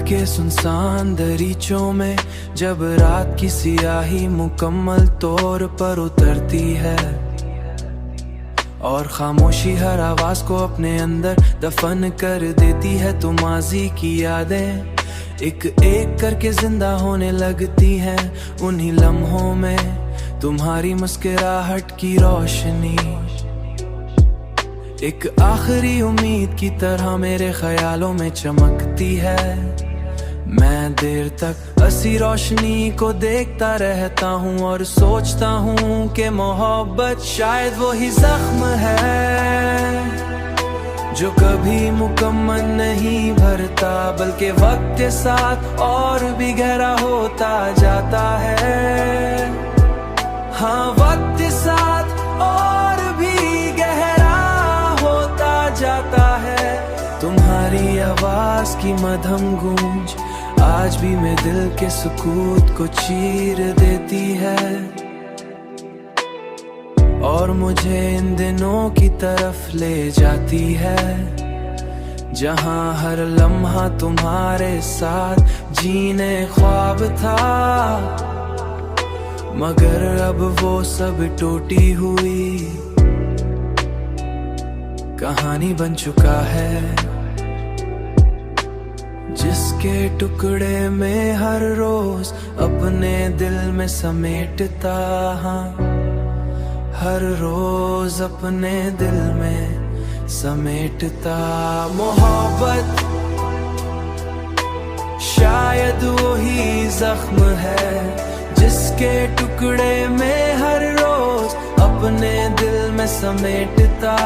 के सुनसान दरीचों में जब रात की सियाही मुकम्मल तौर पर उतरती है और खामोशी हर आवाज को अपने अंदर दफन कर देती है, तो माजी की यादें एक एक करके जिंदा होने लगती हैं उन्हीं लम्हों में। तुम्हारी मुस्कुराहट की रोशनी एक आखिरी उम्मीद की तरह मेरे ख्यालों में चमकती है। मैं देर तक हंसी रोशनी को देखता रहता हूँ और सोचता हूँ कि मोहब्बत शायद वो ही जख्म है जो कभी मुकम्मल नहीं भरता, बल्कि वक्त के साथ और भी गहरा होता जाता है। हाँ, वक्त के साथ और भी गहरा होता जाता है। तुम्हारी आवाज की मधुर गूंज आज भी मेरे दिल के सुकूत को चीर देती है और मुझे इन दिनों की तरफ ले जाती है जहां हर लम्हा तुम्हारे साथ जीने ख्वाब था, मगर अब वो सब टूटी हुई कहानी बन चुका है, जिसके टुकड़े में हर रोज अपने दिल में समेटता, हाँ हर रोज अपने दिल में समेटता। मोहब्बत शायद वही जख्म है जिसके टुकड़े में हर रोज अपने दिल में समेटता।